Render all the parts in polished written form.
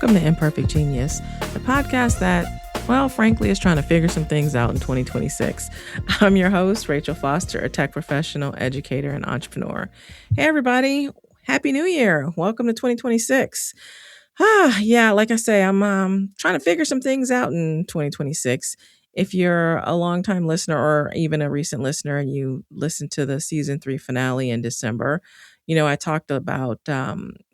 Welcome to Imperfect Genius, the podcast that, well, frankly, is trying to figure some things out in 2026. I'm your host, Rachel Foster, a tech professional, educator, and entrepreneur. Hey, everybody. Happy New Year. Welcome to 2026. Like I say, I'm trying to figure some things out in 2026. If you're a longtime listener or even a recent listener and you listened to the season 3 finale in December, I talked about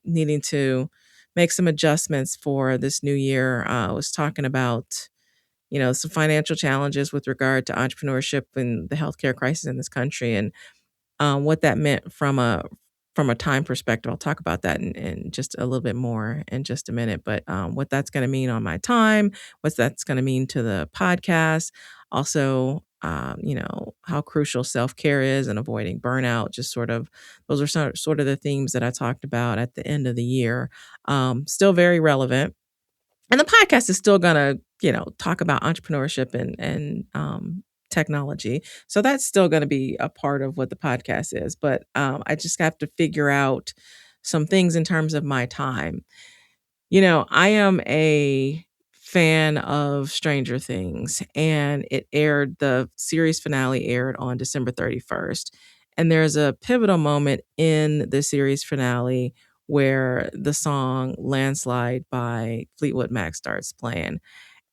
needing to make some adjustments for this new year. I was talking about, some financial challenges with regard to entrepreneurship and the healthcare crisis in this country, and what that meant from a time perspective. I'll talk about that in just a little bit more in just a minute. But what that's going to mean on my time, what that's going to mean to the podcast, also, how crucial self care is and avoiding burnout. Just sort of those are sort of the themes that I talked about at the end of the year. Still very relevant, and the podcast is still gonna, talk about entrepreneurship and technology. So that's still gonna be a part of what the podcast is. But I just have to figure out some things in terms of my time. I am a fan of Stranger Things, and the series finale aired on December 31st. And there's a pivotal moment in the series finale where the song Landslide by Fleetwood Mac starts playing.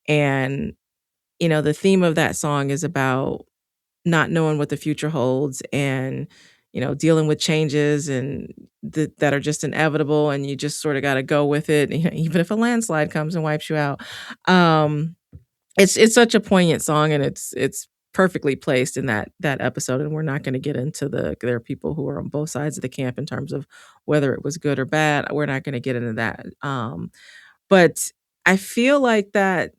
And, the theme of that song is about not knowing what the future holds, and dealing with changes and that are just inevitable, and you just sort of got to go with it, even if a landslide comes and wipes you out. Um it's such a poignant song, and it's perfectly placed in that episode. And we're not going to get into there are people who are on both sides of the camp in terms of whether it was good or bad. We're not going to get into that. But I feel like that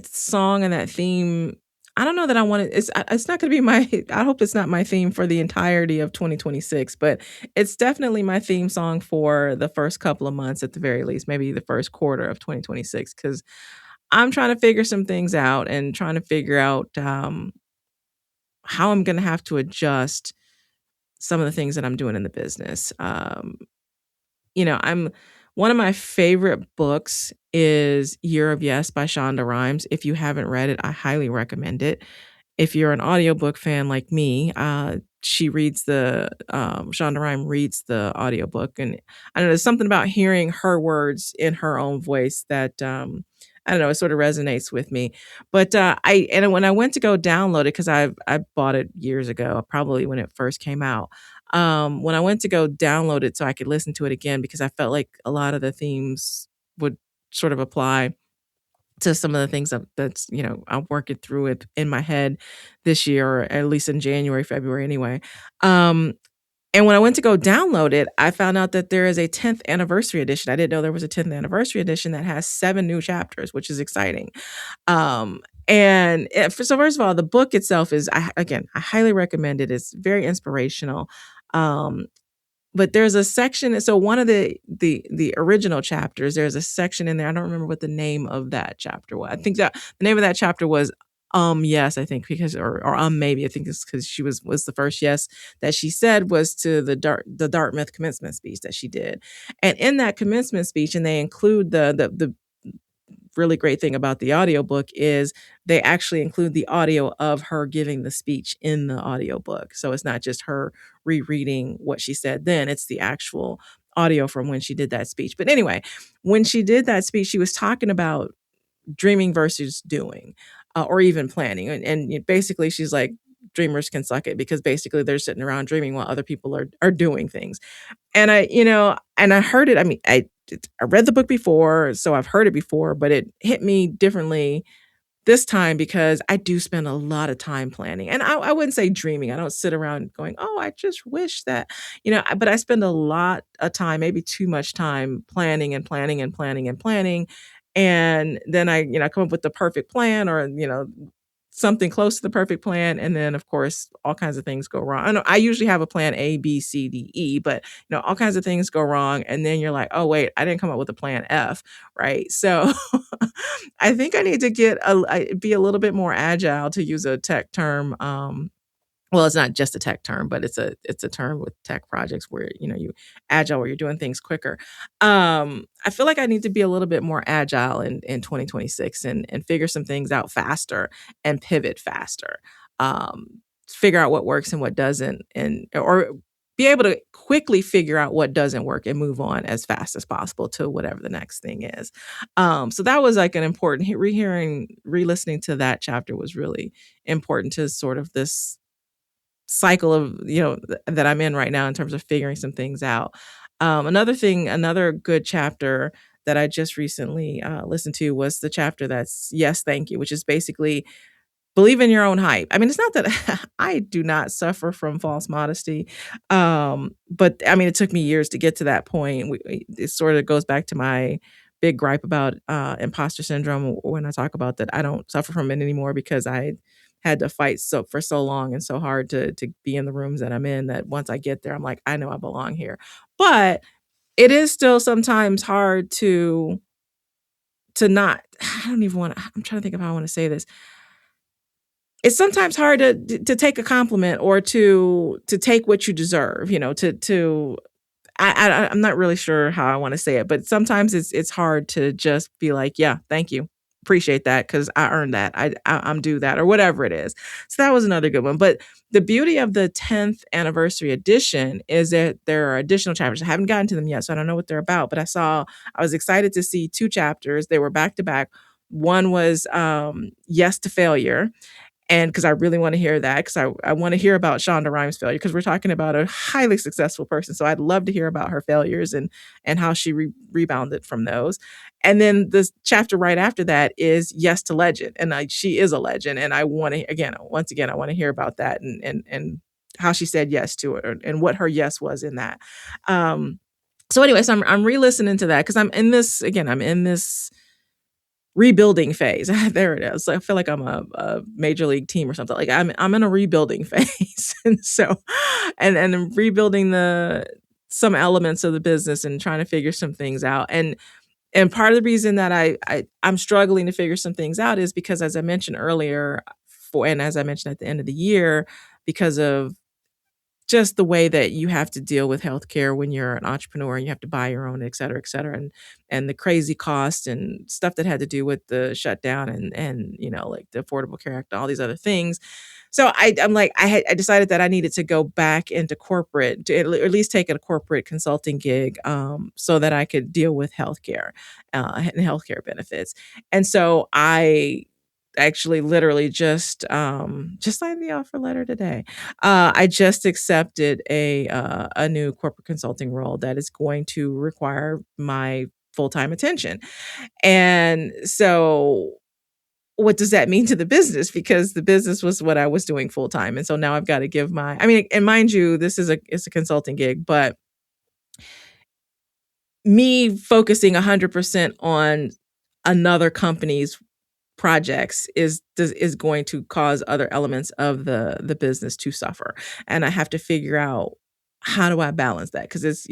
song and that theme, I don't know that I want it. It's not gonna be my I hope it's not my theme for the entirety of 2026, but it's definitely my theme song for the first couple of months at the very least, maybe the first quarter of 2026, because I'm trying to figure some things out and trying to figure out, how I'm gonna have to adjust some of the things that I'm doing in the business. I'm one of my favorite books is Year of Yes by Shonda Rhimes. If you haven't read it, I highly recommend it. If you're an audiobook fan like me, Shonda Rhimes reads the audiobook. And I don't know, there's something about hearing her words in her own voice that, I don't know, it sort of resonates with me. But when I went to go download it, because I bought it years ago, probably when it first came out. When I went to go download it so I could listen to it again, because I felt like a lot of the themes would sort of apply to some of the things I'm working through it in my head this year, or at least in January, February anyway. Um, and when I went to go download it, I found out that there is a 10th anniversary edition. I didn't know there was a 10th anniversary edition that has 7 new chapters, which is exciting. So first of all, the book itself is, I highly recommend it. It's very inspirational. Um, but there's a section. So one of the original chapters, there's a section in there. I don't remember what the name of that chapter was. I think that the name of that chapter was yes, I think, because or maybe, I think it's because she was the first yes that she said was to the Dartmouth commencement speech that she did. And in that commencement speech, and they include the really great thing about the audiobook is they actually include the audio of her giving the speech in the audiobook. So it's not just her rereading what she said then, it's the actual audio from when she did that speech. But anyway, when she did that speech, she was talking about dreaming versus doing, or even planning. And basically, she's like, dreamers can suck it, because basically they're sitting around dreaming while other people are doing things. And I heard it. I mean, I read the book before, so I've heard it before, but it hit me differently this time because I do spend a lot of time planning. And I wouldn't say dreaming. I don't sit around going, oh, I just wish that, but I spend a lot of time, maybe too much time, planning and planning and planning and planning. And then I, come up with the perfect plan, or, something close to the perfect plan. And then, of course, all kinds of things go wrong. I know I usually have a plan A, B, C, D, E, but, all kinds of things go wrong. And then you're like, oh, wait, I didn't come up with a plan F. Right. So I think I need to be a little bit more agile, to use a tech term, well, it's not just a tech term, but it's a term with tech projects where, you agile, where you're doing things quicker. I feel like I need to be a little bit more agile in 2026 and figure some things out faster and pivot faster. Figure out what works and what doesn't, and or be able to quickly figure out what doesn't work and move on as fast as possible to whatever the next thing is. So that was like an important re-listening to that chapter was really important to sort of this cycle of that I'm in right now in terms of figuring some things out. Another good chapter that I just recently listened to was the chapter that's yes, thank you, which is basically believe in your own hype. I mean, it's not that I do not suffer from false modesty, but I mean, it took me years to get to that point. It sort of goes back to my big gripe about imposter syndrome when I talk about that. I don't suffer from it anymore because I had to fight for so long and so hard to be in the rooms that I'm in, that once I get there, I'm like, I know I belong here. But it is still sometimes hard to not. I don't even want to. I'm trying to think of how I want to say this. It's sometimes hard to take a compliment or to take what you deserve, to I'm not really sure how I wanna say it, but sometimes it's hard to just be like, "Yeah, thank you. Appreciate that because I earned that. I'm due that," or whatever it is. So that was another good one, but the beauty of the 10th anniversary edition is that there are additional chapters. I haven't gotten to them yet, so I don't know what they're about, but I was excited to see 2 chapters. They were back to back. One was, Yes to Failure, and because I really want to hear that, because I want to hear about Shonda Rhimes' failure, because we're talking about a highly successful person. So I'd love to hear about her failures and how she rebounded from those. And then the chapter right after that is Yes to Legend, and she is a legend. And I want to once again, I want to hear about that and how she said yes to it, and what her yes was in that. So anyway, so I'm re-listening to that because I'm in this rebuilding phase. There it is. I feel like I'm a major league team or something. Like I'm in a rebuilding phase. And so and I'm rebuilding the some elements of the business and trying to figure some things out. And part of the reason that I'm struggling to figure some things out is because, as I mentioned earlier, and as I mentioned at the end of the year, because of just the way that you have to deal with healthcare when you're an entrepreneur and you have to buy your own, et cetera, and the crazy cost and stuff that had to do with the shutdown and like the Affordable Care Act, all these other things. So I'm like I decided that I needed to go back into corporate to at least take a corporate consulting gig, so that I could deal with healthcare and healthcare benefits. And so I actually literally just signed the offer letter today. I just accepted a new corporate consulting role that is going to require my full-time attention. And so what does that mean to the business? Because the business was what I was doing full time. And so now I've got to give my, I mean, and mind you, it's a consulting gig, but me focusing 100% on another company's projects is going to cause other elements of the business to suffer. And I have to figure out, how do I balance that? Because it's,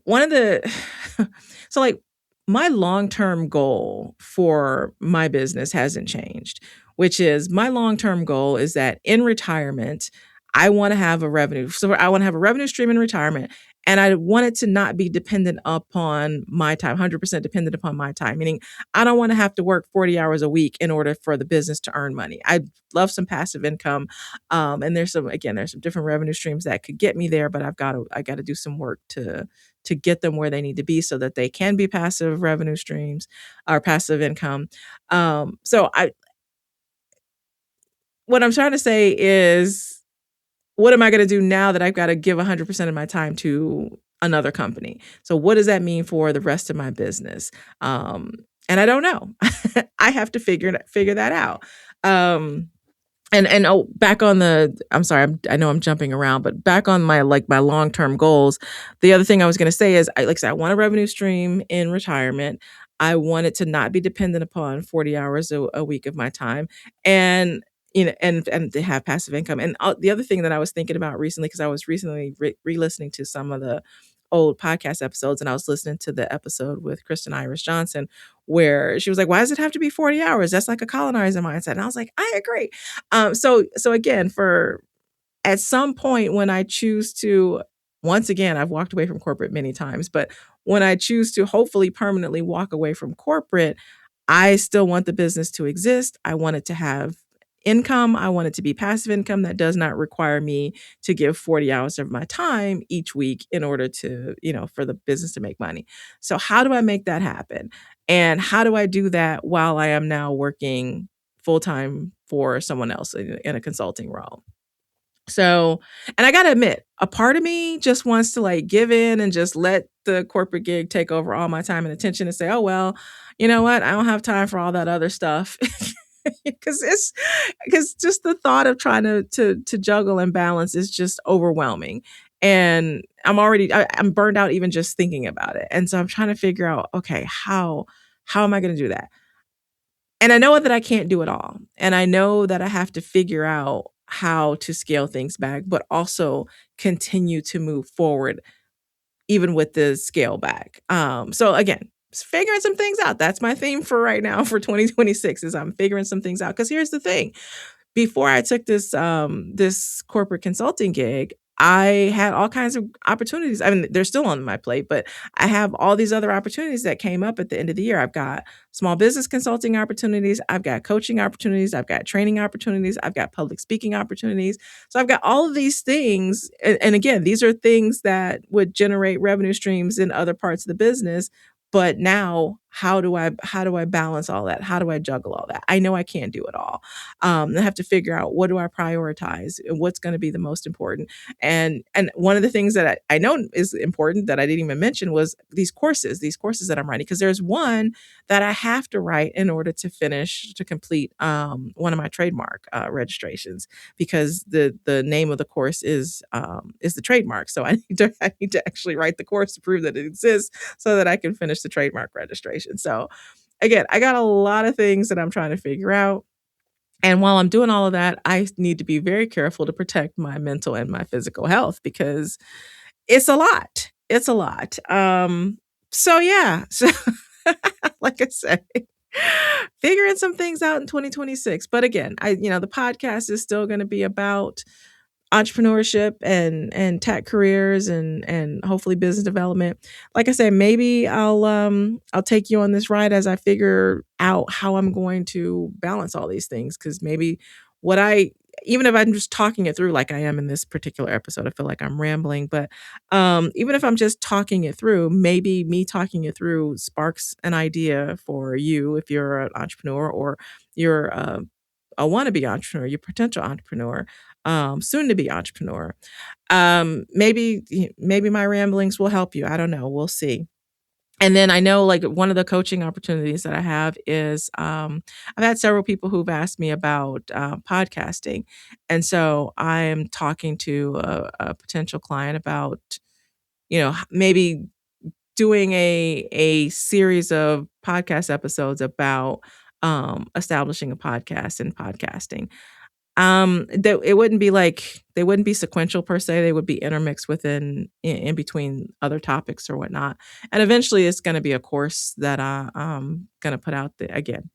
one of the so like my long-term goal for my business hasn't changed, which is my long-term goal is that in retirement, I want to have a revenue. So I want to have a revenue stream in retirement, and I want it to not be dependent upon my time, 100% dependent upon my time, meaning I don't want to have to work 40 hours a week in order for the business to earn money. I love some passive income. And there's some different revenue streams that could get me there, but I got to do some work to get them where they need to be so that they can be passive revenue streams or passive income. So what I'm trying to say is, what am I going to do now that I've got to give 100% of my time to another company? So what does that mean for the rest of my business? And I don't know. I have to figure that out. And back on I'm sorry, I know I'm jumping around, but back on my long-term goals, the other thing I was going to say is, like I said, I want a revenue stream in retirement. I want it to not be dependent upon 40 hours a week of my time, and and to have passive income. And the other thing that I was thinking about recently, because I was recently re-listening to some of the old podcast episodes, and I was listening to the episode with Kristen Iris Johnson, where she was like, "Why does it have to be 40 hours? That's like a colonizer mindset." And I was like, "I agree." So again, for at some point when I choose to, once again, I've walked away from corporate many times, but when I choose to hopefully permanently walk away from corporate, I still want the business to exist. I want it to have income. I want it to be passive income that does not require me to give 40 hours of my time each week in order to, for the business to make money. So, how do I make that happen? And how do I do that while I am now working full time for someone else in a consulting role? So, and I gotta admit, a part of me just wants to like give in and just let the corporate gig take over all my time and attention and say, oh, well, you know what? I don't have time for all that other stuff. Because just the thought of trying to juggle and balance is just overwhelming. And I'm burned out even just thinking about it. And so I'm trying to figure out, okay, how am I gonna do that? And I know that I can't do it all. And I know that I have to figure out how to scale things back, but also continue to move forward even with the scale back. So again, figuring some things out. That's my theme for right now for 2026 is I'm figuring some things out. Because here's the thing, before I took this corporate consulting gig, I had all kinds of opportunities. I mean, they're still on my plate, but I have all these other opportunities that came up at the end of the year. I've got small business consulting opportunities, I've got coaching opportunities, I've got training opportunities, I've got public speaking opportunities. So I've got all of these things, and again, these are things that would generate revenue streams in other parts of the business. But now, how do I balance all that? How do I juggle all that? I know I can't do it all. I have to figure out, what do I prioritize and what's going to be the most important. And one of the things that I know is important that I didn't even mention was these courses that I'm writing, because there's one that I have to write in order to complete one of my trademark registrations, because the name of the course is the trademark. So I need to actually write the course to prove that it exists so that I can finish the trademark registration. So again, I got a lot of things that I'm trying to figure out. And while I'm doing all of that, I need to be very careful to protect my mental and my physical health, because it's a lot. It's a lot. So yeah. So like I said, figuring some things out in 2026. But again, the podcast is still going to be about entrepreneurship and tech careers and hopefully business development. Like I said, maybe I'll take you on this ride as I figure out how I'm going to balance all these things, because maybe what I even if I'm just talking it through like I am in this particular episode, I feel like I'm rambling, but even if I'm just talking it through, maybe me talking it through sparks an idea for you if you're an entrepreneur, or you're a wannabe entrepreneur, your potential entrepreneur, soon to be entrepreneur. Maybe my ramblings will help you. I don't know. We'll see. And then I know, like, one of the coaching opportunities that I have is I've had several people who've asked me about podcasting, and so I am talking to a potential client about maybe doing a series of podcast episodes about establishing a podcast and podcasting. That it wouldn't be like they wouldn't be sequential per se. They would be intermixed in between other topics or whatnot. And eventually, it's going to be a course that I'm going to put out there. Again,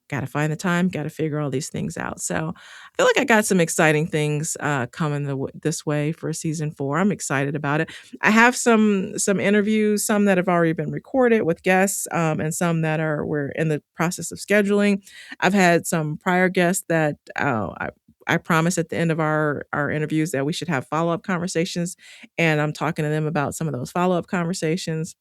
got to find the time, got to figure all these things out. So I feel like I got some exciting things coming this way for season 4. I'm excited about it. I have some interviews, some that have already been recorded with guests, and some that we're in the process of scheduling. I've had some prior guests that I promised at the end of our interviews that we should have follow-up conversations, and I'm talking to them about some of those follow-up conversations.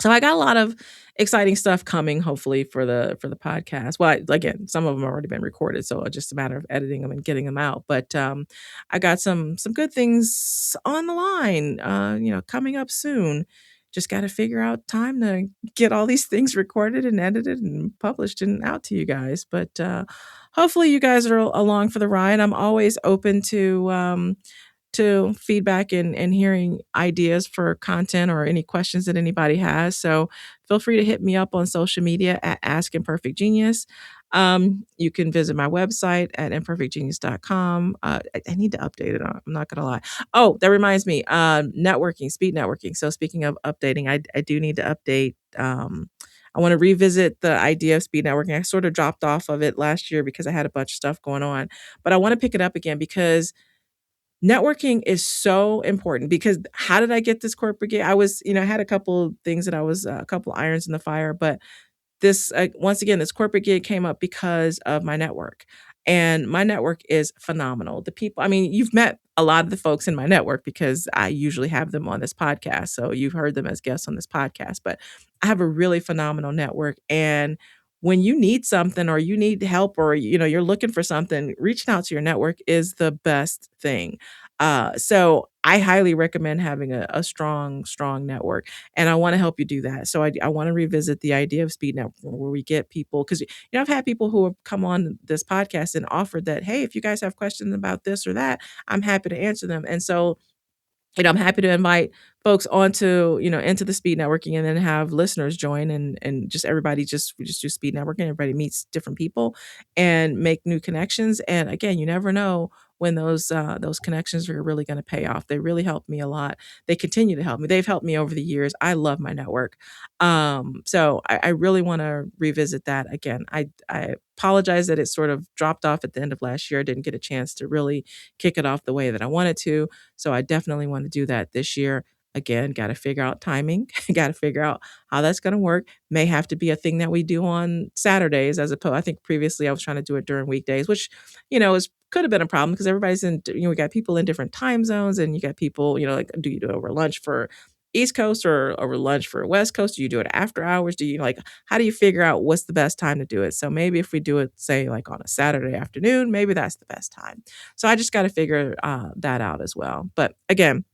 So I got a lot of exciting stuff coming, hopefully for the podcast. Well, again, some of them have already been recorded, so it's just a matter of editing them and getting them out. But I got some good things on the line, coming up soon. Just got to figure out time to get all these things recorded and edited and published and out to you guys. But hopefully, you guys are along for the ride. I'm always open to feedback and hearing ideas for content or any questions that anybody has. So feel free to hit me up on social media at Ask Imperfect Genius. You can visit my website at imperfectgenius.com. I need to update it. I'm not going to lie. Oh, that reminds me. Networking, speed networking. So speaking of updating, I do need to update. I want to revisit the idea of speed networking. I sort of dropped off of it last year because I had a bunch of stuff going on, but I want to pick it up again because networking is so important. Because how did I get this corporate gig? I was, I had a couple things that I was, a couple irons in the fire, but this once again, this corporate gig came up because of my network, and my network is phenomenal. The people, I mean, you've met a lot of the folks in my network because I usually have them on this podcast, so you've heard them as guests on this podcast. But I have a really phenomenal network, and when you need something or you need help or you're looking for something, reaching out to your network is the best thing. So I highly recommend having a strong network, and I want to help you do that. So I want to revisit the idea of speed networking where we get people, because I've had people who have come on this podcast and offered that, hey, if you guys have questions about this or that, I'm happy to answer them. And so I'm happy to invite folks onto, into the speed networking, and then have listeners join, and just everybody, we just do speed networking. Everybody meets different people and make new connections. And again, you never know when those connections are really going to pay off. They really helped me a lot. They continue to help me. They've helped me over the years. I love my network. So I really want to revisit that again. I apologize that it sort of dropped off at the end of last year. I didn't get a chance to really kick it off the way that I wanted to. So I definitely want to do that this year. Again, got to figure out timing, got to figure out how that's going to work. May have to be a thing that we do on Saturdays, as opposed, I think previously I was trying to do it during weekdays, which, is could have been a problem because everybody's in, we got people in different time zones, and you got people, like, do you do it over lunch for East Coast or over lunch for West Coast? Do you do it after hours? Do you like, how do you figure out what's the best time to do it? So maybe if we do it, say, like on a Saturday afternoon, maybe that's the best time. So I just got to figure that out as well. But again,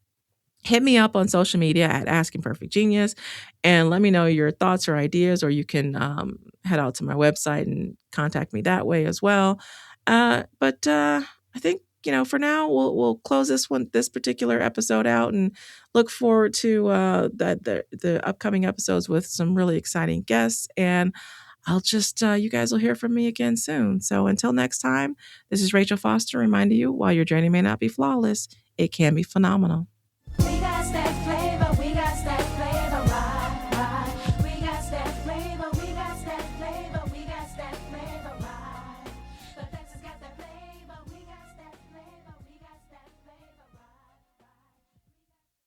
hit me up on social media at Ask Imperfect Genius and let me know your thoughts or ideas, or you can head out to my website and contact me that way as well. But I think, for now we'll close this particular episode out, and look forward to the upcoming episodes with some really exciting guests. And I'll just you guys will hear from me again soon. So until next time, this is Rachel Foster reminding you, while your journey may not be flawless, it can be phenomenal.